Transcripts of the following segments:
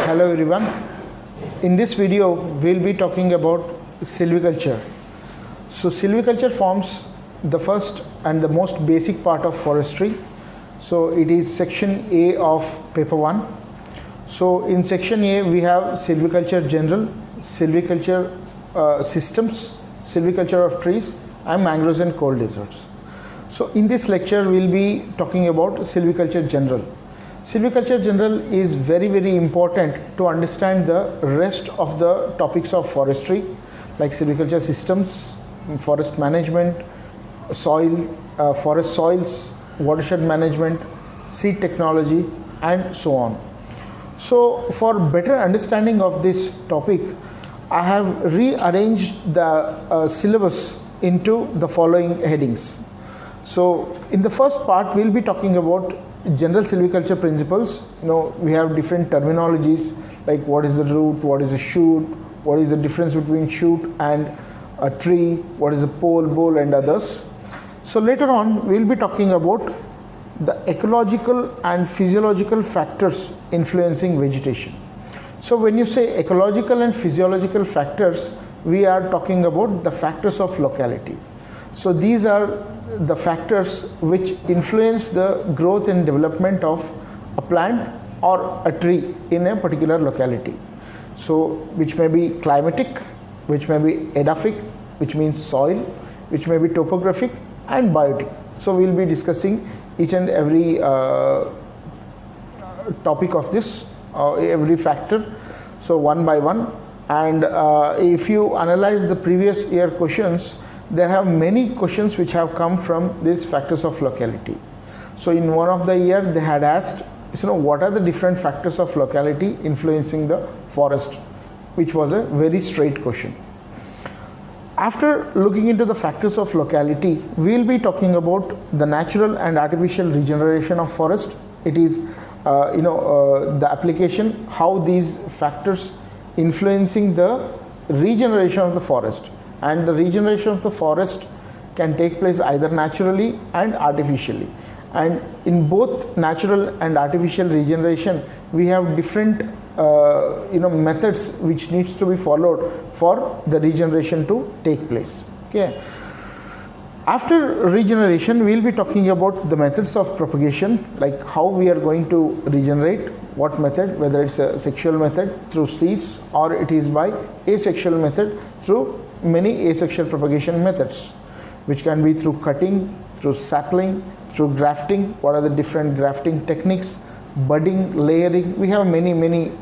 Hello everyone. In this video we'll be talking about silviculture. So silviculture forms the first and the most basic part of forestry. So it is section A of paper 1. So in section A we have silviculture general, silviculture systems, silviculture of trees and mangroves and cold deserts. So in this lecture we'll be talking about silviculture general. Silviculture general is very important to understand the rest of the topics of forestry like silviculture systems, forest management, soil, forest soils, watershed management, seed technology and so on. So for better understanding of this topic, I have rearranged the syllabus into the following headings. So in the first part we'll be talking about general silviculture principles. We have different terminologies like what is the root, what is a shoot, what is the difference between shoot and a tree, what is a pole, bole and others. So later on we'll be talking about the ecological and physiological factors influencing vegetation. So when you say ecological and physiological factors, we are talking about the factors of locality. So these are the factors which influence the growth and development of a plant or a tree in a particular locality. So which may be climatic, which may be edaphic, which means soil, which may be topographic and biotic. So we'll be discussing each and every topic of this, every factor, so one by one. And if you analyze the previous year questions, there have many questions which have come from these factors of locality. So in one of the year they had asked, what are the different factors of locality influencing the forest, which was a very straight question. After looking into the factors of locality, we will be talking about the natural and artificial regeneration of forest. It is the application, how these factors influencing the regeneration of the forest. And the regeneration of the forest can take place either naturally and artificially. And in both natural and artificial regeneration, we have different methods which needs to be followed for the regeneration to take place. Okay. After regeneration, we will be talking about the methods of propagation, like how we are going to regenerate, what method, whether it's a sexual method through seeds or it is by asexual method through many asexual propagation methods, which can be through cutting, through sapling, through grafting. What are the different grafting techniques, budding, layering? We have many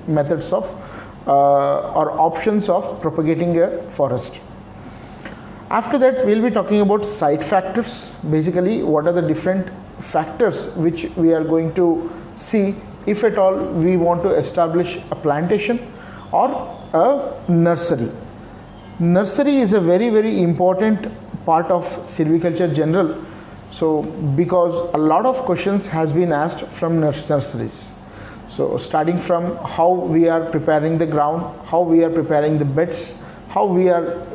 methods of or options of propagating a forest. After that, we'll be talking about site factors. Basically, what are the different factors which we are going to see if at all we want to establish a plantation or a nursery. Nursery is a very important part of silviculture general. So because a lot of questions has been asked from nurseries. So starting from how we are preparing the ground, how we are preparing the beds, how we are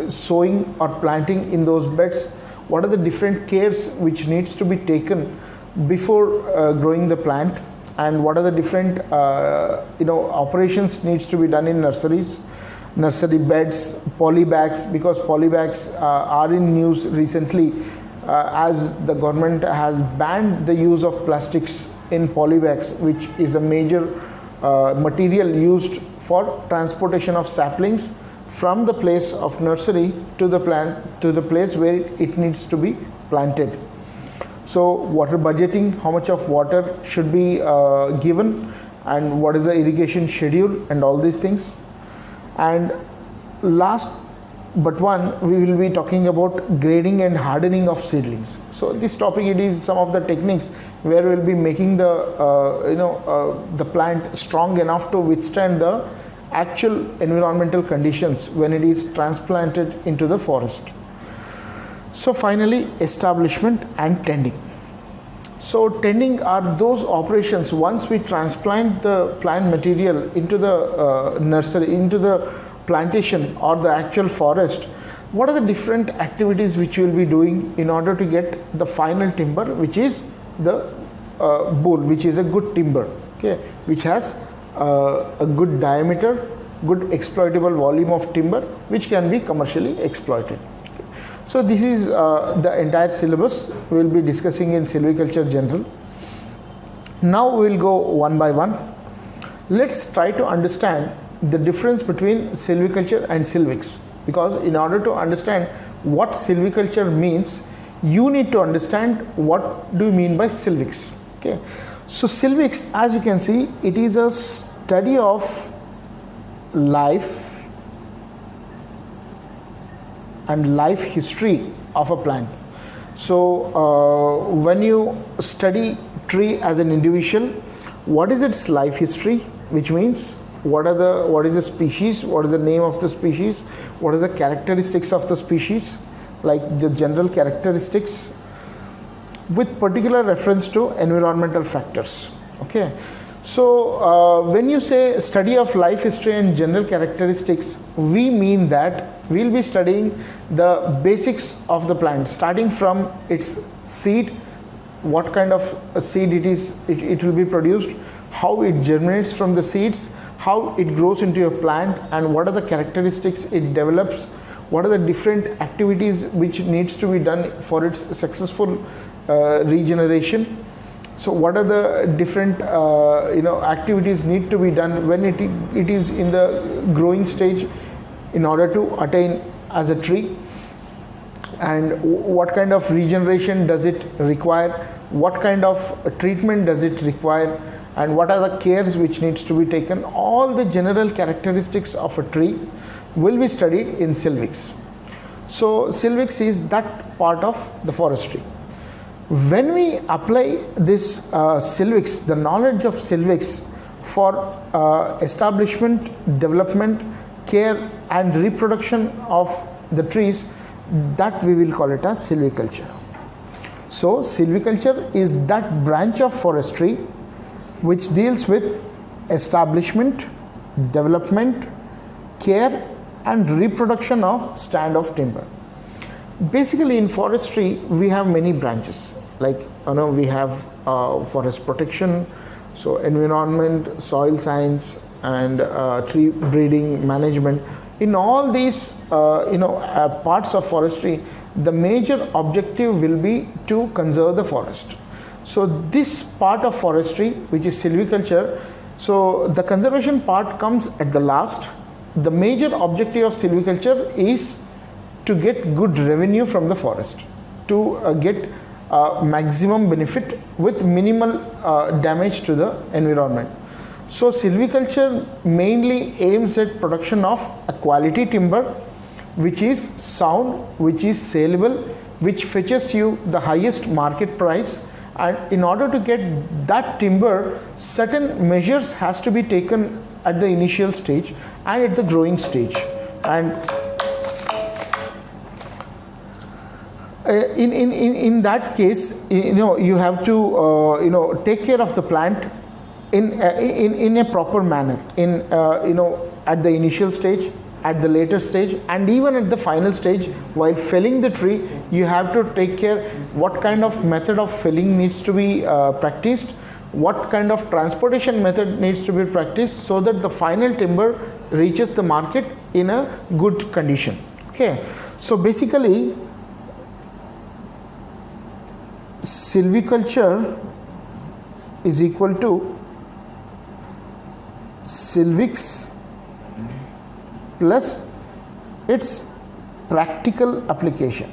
sowing or planting in those beds, what are the different cares which needs to be taken before growing the plant, and what are the different operations needs to be done in nurseries. Nursery beds, polybags, because polybags are in news recently as the government has banned the use of plastics in polybags, which is a major material used for transportation of saplings from the place of nursery to the plant to the place where it needs to be planted. So water budgeting, how much of water should be given and what is the irrigation schedule and all these things. And last but one, we will be talking about grading and hardening of seedlings. So this topic, it is some of the techniques where we will be making the plant strong enough to withstand the actual environmental conditions when it is transplanted into the forest. So finally, establishment and tending. So tending are those operations once we transplant the plant material into the nursery, into the plantation or the actual forest. What are the different activities which you will be doing in order to get the final timber, which is the bole, which is a good timber, okay, which has a good diameter, good exploitable volume of timber which can be commercially exploited. So this is the entire syllabus we will be discussing in silviculture general. Now we will go one by one. Let's try to understand the difference between silviculture and silvics, because in order to understand what silviculture means, you need to understand what do you mean by silvics. Okay, so silvics, as you can see, it is a study of life and life history of a plant. So when you study tree as an individual, what is its life history, which means what is the species, what is the name of the species, what is the characteristics of the species, like the general characteristics with particular reference to environmental factors. Okay, so when you say study of life history and general characteristics, we mean that we will be studying the basics of the plant, starting from its seed, what kind of a seed it will be produced, how it germinates from the seeds, how it grows into a plant, and what are the characteristics it develops, what are the different activities which needs to be done for its successful regeneration. So what are the different activities need to be done when it is in the growing stage in order to attain as a tree, and what kind of regeneration does it require, what kind of treatment does it require, and what are the cares which needs to be taken. All the general characteristics of a tree will be studied in silvics. So silvics is that part of the forestry. When we apply this silvics, the knowledge of silvics for establishment, development, care and reproduction of the trees, that we will call it as silviculture. So silviculture is that branch of forestry which deals with establishment, development, care and reproduction of stand of timber. Basically in forestry we have many branches, like we have forest protection, so environment, soil science and tree breeding management. In all these parts of forestry, the major objective will be to conserve the forest. So this part of forestry, which is silviculture, so the conservation part comes at the last. The major objective of silviculture is to get good revenue from the forest, to get maximum benefit with minimal damage to the environment. So silviculture mainly aims at production of a quality timber which is sound, which is saleable, which fetches you the highest market price, and in order to get that timber, certain measures has to be taken at the initial stage and at the growing stage. And in that case, you have to take care of the plant in a proper manner, at the initial stage, at the later stage, and even at the final stage. While felling the tree, you have to take care what kind of method of felling needs to be practiced, what kind of transportation method needs to be practiced, so that the final timber reaches the market in a good condition. Okay, so basically silviculture is equal to silvics plus its practical application.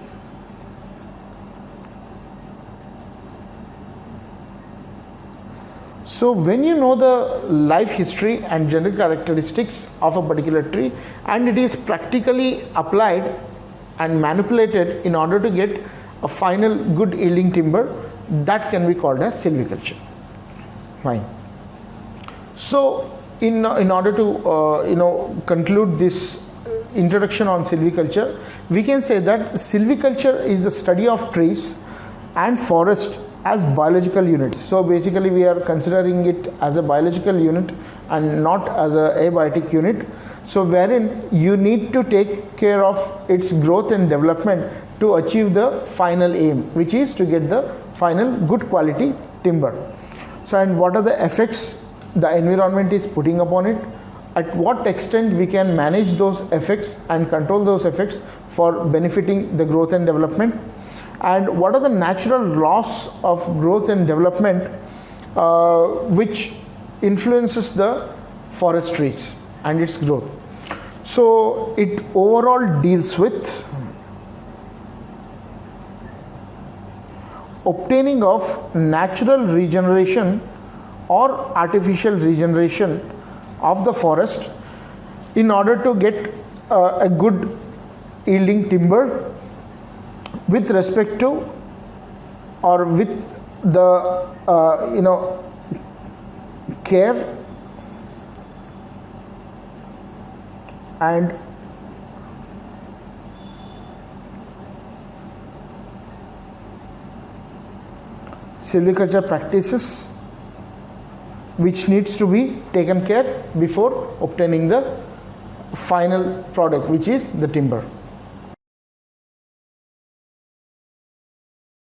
So when you know the life history and general characteristics of a particular tree, and it is practically applied and manipulated in order to get a final good yielding timber, that can be called as silviculture. Fine. So in order to conclude this introduction on silviculture, we can say that silviculture is the study of trees and forest as biological units. So basically we are considering it as a biological unit and not as a abiotic unit, so wherein you need to take care of its growth and development to achieve the final aim, which is to get the final good quality timber. So, and what are the effects the environment is putting upon it, at what extent we can manage those effects and control those effects for benefiting the growth and development, and what are the natural laws of growth and development which influences the forest trees and its growth. So it overall deals with obtaining of natural regeneration or artificial regeneration of the forest in order to get a good yielding timber with respect to or with the care and silviculture practices which needs to be taken care before obtaining the final product, which is the timber.